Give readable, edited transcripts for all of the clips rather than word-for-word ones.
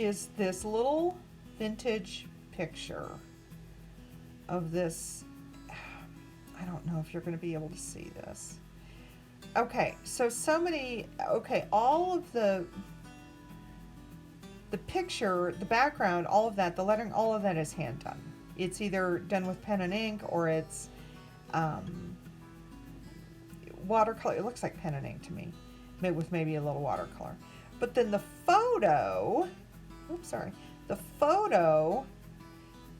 is this little vintage picture of this. I don't know if you're going to be able to see this. Okay, so somebody, okay, all of the picture, the background, all of that, the lettering, all of that is hand done. It's either done with pen and ink or it's watercolor. It looks like pen and ink to me, with maybe a little watercolor. But then the photo, oops, sorry, the photo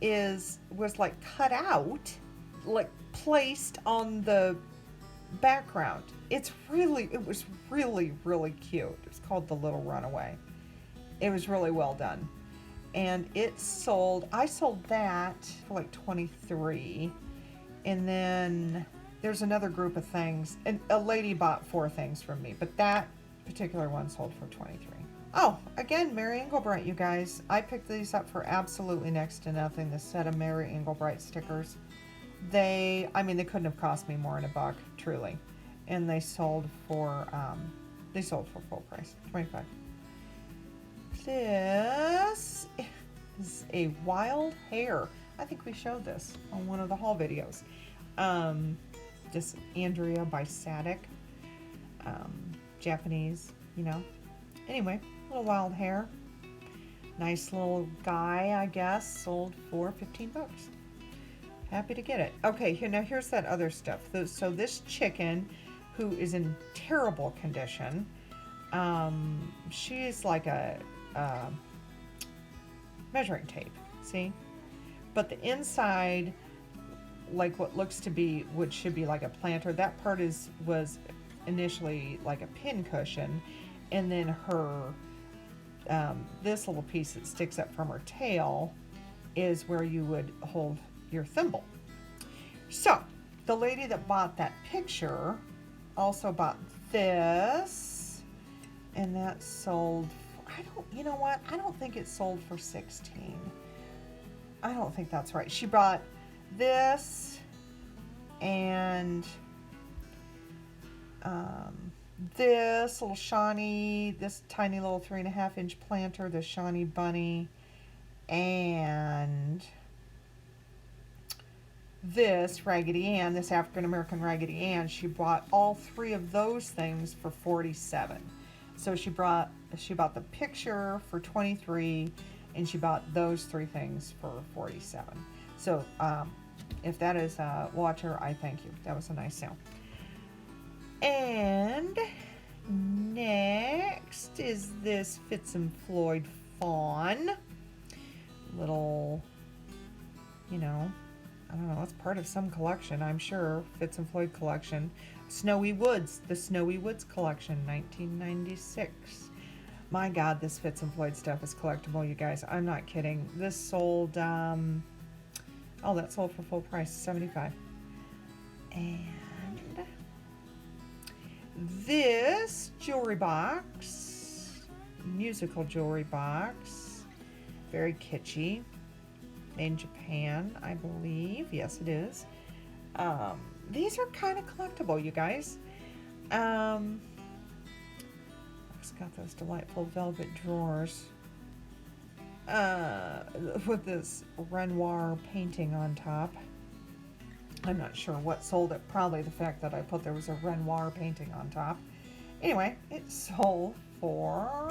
was like cut out, like placed on the background. It was really cute. It was called The Little Runaway. It was really well done. And I sold that for like 23. And then there's another group of things. And a lady bought 4 things from me, but that particular one sold for 23. Oh, again, Mary Englebright, you guys. I picked these up for absolutely next to nothing. This set of Mary Englebright stickers. They couldn't have cost me more than $1, truly. And they sold for full price, 25. This is a wild hare. I think we showed this on one of the haul videos. Just Andrea by Sadik. Japanese, Anyway, little wild hare. Nice little guy, I guess. Sold for $15. Happy to get it. Okay, here's that other stuff. So this chicken, who is in terrible condition, she's like a measuring tape, see? But the inside, like what should be like a planter, that part was initially like a pin cushion, and then her this little piece that sticks up from her tail is where you would hold your thimble. So the lady that bought that picture also bought this, and that sold, I don't think it sold for 16. I don't think that's right. She bought this and this little Shawnee, this tiny little 3.5-inch planter, the Shawnee Bunny, and this Raggedy Ann, this African American Raggedy Ann. She bought all 3 of those things for 47. So she bought the picture for 23, and she bought those 3 things for 47. So if that is a watcher, I thank you. That was a nice sale. And next is this Fitz and Floyd fawn. Little, I don't know, it's part of some collection, I'm sure. Fitz and Floyd collection. Snowy Woods, the Snowy Woods collection, 1996. My God, this Fitz and Floyd stuff is collectible, you guys. I'm not kidding. This sold, that sold for full price, $75. And this jewelry box, musical jewelry box, very kitschy, made in Japan, I believe. Yes, it is. These are kind of collectible, you guys. It's got those delightful velvet drawers with this Renoir painting on top. I'm not sure what sold it. Probably the fact that I put there was a Renoir painting on top. Anyway, it sold for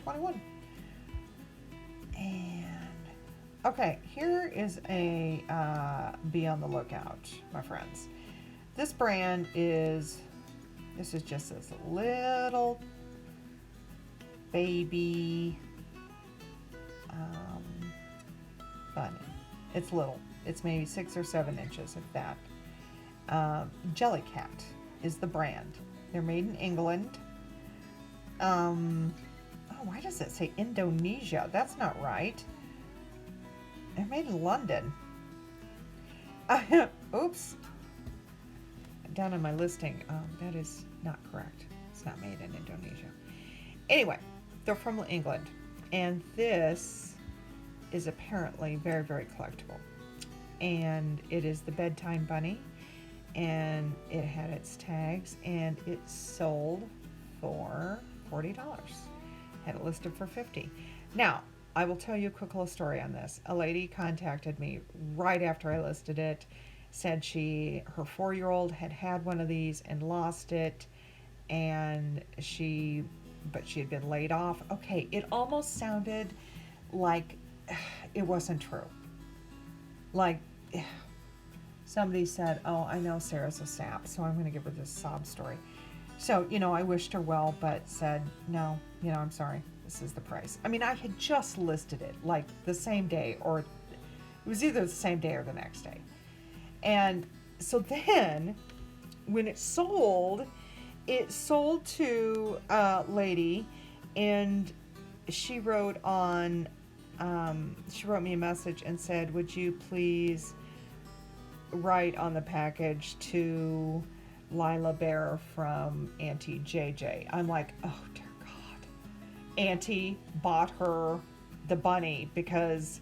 21. And okay, here is a be on the lookout, my friends. This brand is just this little baby bunny. It's little. It's maybe 6 or 7 inches, if that. Jellycat is the brand. They're made in England. Why does it say Indonesia? That's not right. They're made in London. Oops. Down on my listing, that is not correct. It's not made in Indonesia. Anyway, they're from England. And this is apparently very, very collectible. And it is the Bedtime Bunny, and it had its tags, and it sold for $40. Had it listed for $50. Now, I will tell you a quick little story on this. A lady contacted me right after I listed it, said her 4-year-old had one of these and lost it, and but she had been laid off. Okay, it almost sounded like it wasn't true. Like somebody said, "Oh, I know Sarah's a sap, so I'm going to give her this sob story." So, I wished her well, but said, "No, I'm sorry. This is the price." I mean, I had just listed it like the same day, or it was either the same day or the next day. And so then when it sold to a lady, and she wrote me a message and said, "Would you please write on the package to Lila Bear from Auntie JJ." I'm like, oh dear God. Auntie bought her the bunny because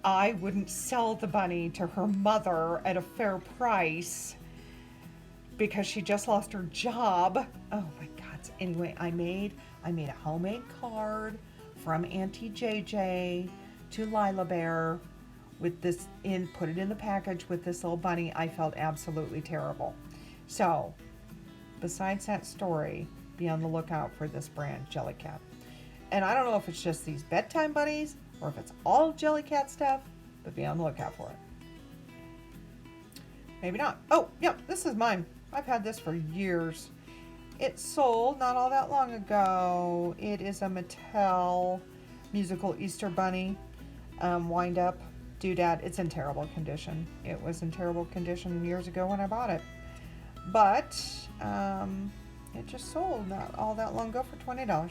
I wouldn't sell the bunny to her mother at a fair price because she just lost her job. Oh my God. So anyway, I made a homemade card from Auntie JJ to Lila Bear with this put it in the package with this little bunny. I felt absolutely terrible. So, besides that story, be on the lookout for this brand, Jellycat. And I don't know if it's just these bedtime bunnies or if it's all Jellycat stuff, but be on the lookout for it. Maybe not. Oh, yep, this is mine. I've had this for years. It sold not all that long ago. It is a Mattel musical Easter bunny wind up doodad. It's in terrible condition. It was in terrible condition years ago when I bought it. But it just sold not all that long ago for $20.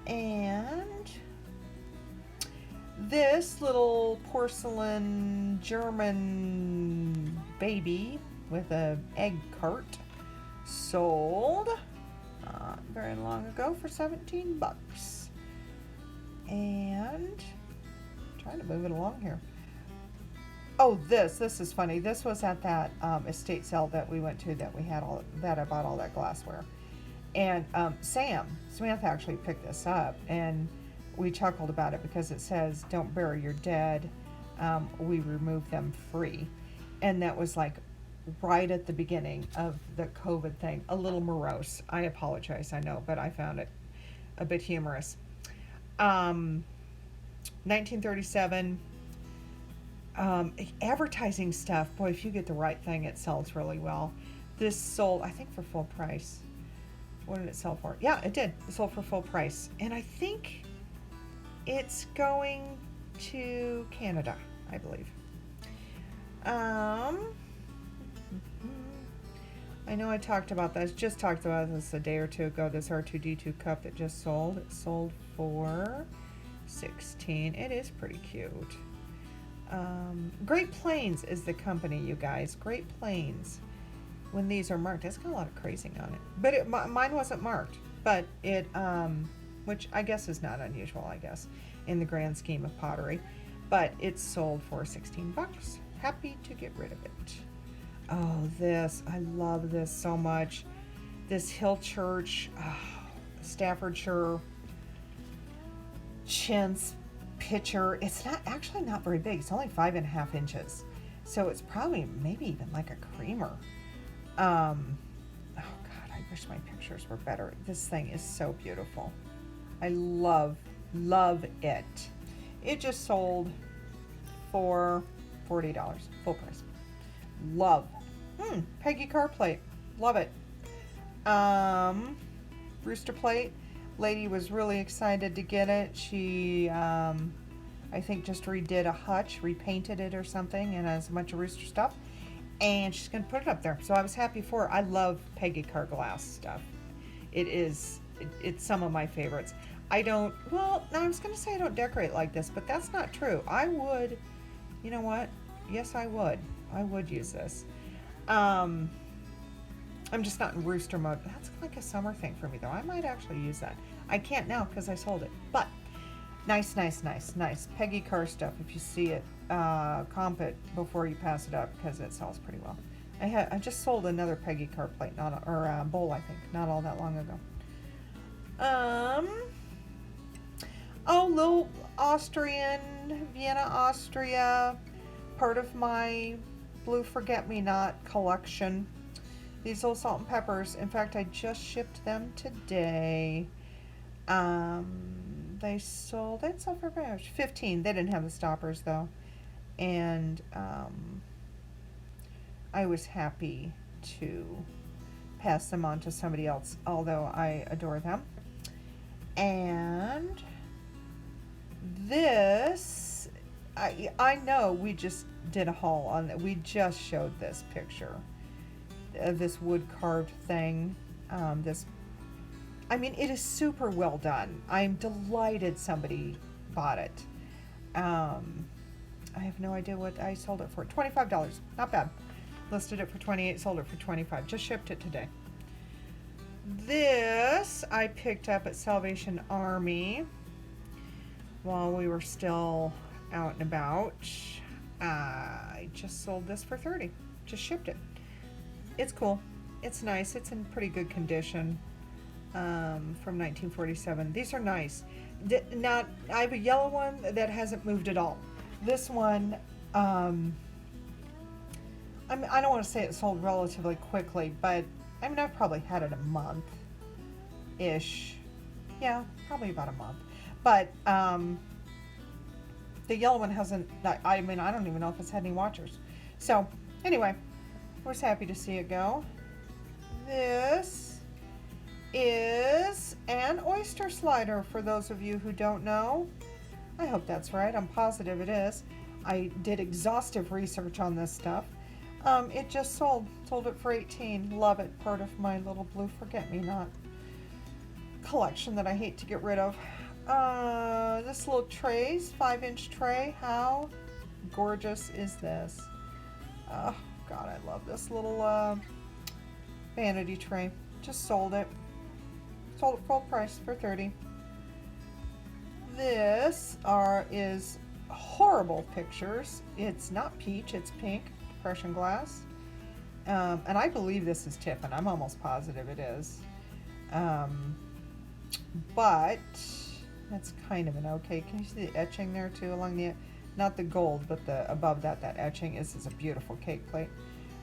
And this little porcelain German baby with an egg cart sold not very long ago for $17. And I'm trying to move it along here. Oh, this is funny. This was at that estate sale that we went to that I bought all that glassware. And Samantha actually picked this up, and we chuckled about it because it says, "Don't bury your dead. We remove them free." And that was like right at the beginning of the COVID thing. A little morose. I apologize, I know, but I found it a bit humorous. 1937. Advertising stuff, boy, if you get the right thing, it sells really well. This sold, I think, for full price. What did it sell for? Yeah, it did. It sold for full price. And I think it's going to Canada, I believe. I know I talked about this, just talked about this a day or two ago, this R2D2 cup that just sold. It sold for $16. It is pretty cute. Great Plains is the company, you guys. Great Plains. When these are marked, it's got a lot of crazing on it. But mine wasn't marked. But it, which I guess is not unusual, I guess, in the grand scheme of pottery. But it sold for $16. Happy to get rid of it. Oh, I love this so much. This Hill Church, Staffordshire chintz pitcher. It's actually not very big. It's only 5.5 inches. So it's probably maybe even like a creamer. Oh God, I wish my pictures were better. This thing is so beautiful. I love it. It just sold for $40, full price. Love. Peggy car plate. Love it. Rooster plate. Lady was really excited to get it. She, I think, just redid a hutch, repainted it or something, and has a bunch of rooster stuff. And she's going to put it up there. So I was happy for her. I love Peggy car glass stuff. It's some of my favorites. I was going to say I don't decorate like this, but that's not true. I would, you know what? Yes, I would. I would use this. I'm just not in rooster mode. That's like a summer thing for me, though. I might actually use that. I can't now because I sold it. But nice. Peggy car stuff. If you see it, comp it before you pass it up because it sells pretty well. I just sold another Peggy car plate, bowl, I think, not all that long ago. Oh, little Austrian, Vienna, Austria, part of my blue forget-me-not collection. These little salt and peppers. In fact, I just shipped them today. They'd sell for very much. 15. They didn't have the stoppers though. And I was happy to pass them on to somebody else, although I adore them. And this, I know we just did a haul on that. We just showed this picture of this wood carved thing. It is super well done. I'm delighted somebody bought it. I have no idea what I sold it for. $25, not bad. Listed it for $28, sold it for $25. Just shipped it today. This I picked up at Salvation Army while we were still out and about. I just sold this for $30. Just shipped it. It's cool. It's nice. It's in pretty good condition. From 1947. These are nice. I have a yellow one that hasn't moved at all. This one, I don't want to say it sold relatively quickly, but I've probably had it a month-ish. Yeah, probably about a month. But the yellow one hasn't, I don't even know if it's had any watchers. So, anyway, I was happy to see it go. This is an Oyster Slider, for those of you who don't know. I hope that's right. I'm positive it is. I did exhaustive research on this stuff. It just sold it for $18. Love it. Part of my little blue forget-me-not collection that I hate to get rid of. This little trays, 5-inch tray. How gorgeous is this? Oh God, I love this little vanity tray. Just sold it. Sold it full price for $30. This is horrible pictures. It's not peach, it's pink, depression glass. And I believe this is Tiffin. I'm almost positive it is. But that's kind of an okay. Can you see the etching there too along the, not the gold, but the above that etching is a beautiful cake plate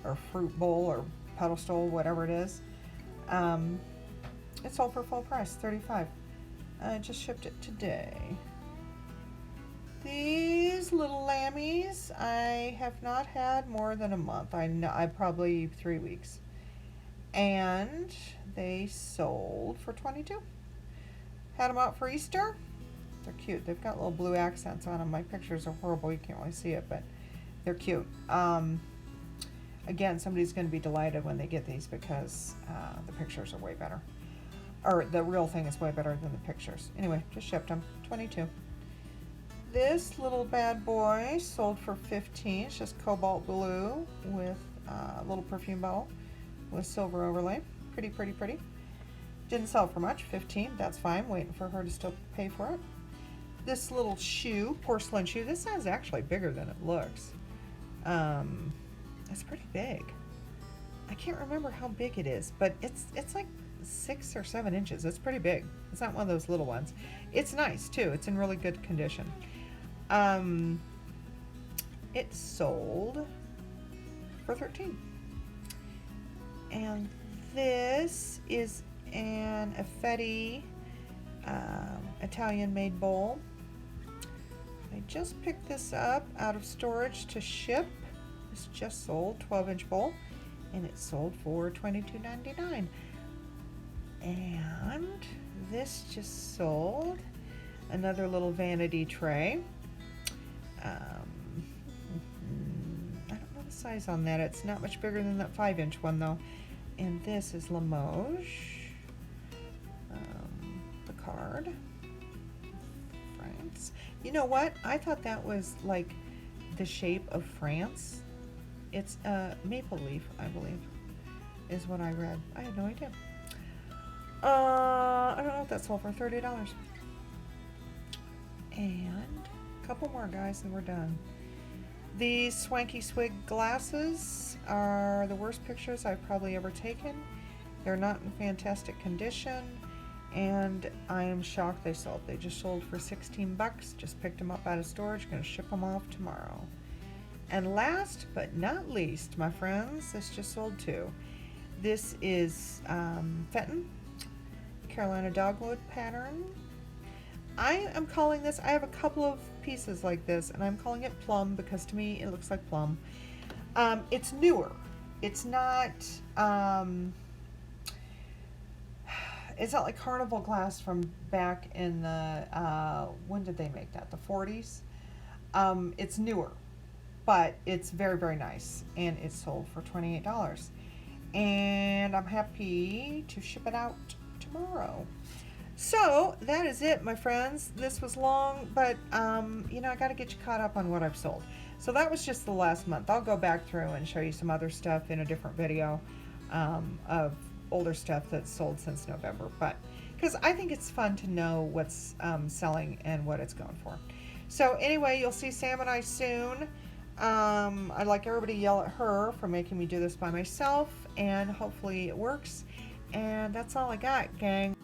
or fruit bowl or pedestal, whatever it is. It sold for full price, $35. I just shipped it today. These little lammies, I have not had more than a month. I probably 3 weeks. And they sold for $22. Had them out for Easter. They're cute. They've got little blue accents on them. My pictures are horrible. You can't really see it, but they're cute. Again, somebody's going to be delighted when they get these because the pictures are way better. Or the real thing is way better than the pictures. Anyway, just shipped them. $22. This little bad boy sold for $15. It's just cobalt blue with a little perfume bottle with silver overlay. Pretty, pretty, pretty. Didn't sell for much. $15. That's fine. Waiting for her to still pay for it. This little shoe, porcelain shoe. This is actually bigger than it looks. It's pretty big. I can't remember how big it is, but it's like 6 or 7 inches. It's pretty big. It's not one of those little ones. It's nice too. It's in really good condition. It sold for $13. And this is an Affetti Italian made bowl. I just picked this up out of storage to ship. This just sold, 12-inch bowl, and it sold for $22.99. And this just sold, another little vanity tray. I don't know the size on that. It's not much bigger than that 5-inch one though. And this is Limoges. The card. France. You know what? I thought that was like the shape of France. It's a maple leaf, I believe, is what I read. I had no idea. I don't know if that sold for $30. And a couple more, guys, and we're done. These Swanky Swig glasses are the worst pictures I've probably ever taken. They're not in fantastic condition, and I am shocked they sold. They just sold for 16 bucks. Just picked them up out of storage. Gonna ship them off tomorrow. And last but not least, my friends, this just sold too. This is Fenton, Carolina Dogwood pattern. I am calling this, I have a couple of pieces like this, and I'm calling it plum because to me it looks like plum. It's newer. It's not like carnival glass from back in the, when did they make that? The 40s? It's newer, but it's very, very nice, and it's sold for $28. And I'm happy to ship it out tomorrow. So that is it, my friends. This was long, but you know, I got to get you caught up on what I've sold. So that was just the last month. I'll go back through and show you some other stuff in a different video of older stuff that's sold since November. But because I think it's fun to know what's selling and what it's going for. So anyway, you'll see Sam and I soon. I'd like everybody to yell at her for making me do this by myself, and hopefully it works. And that's all I got, gang.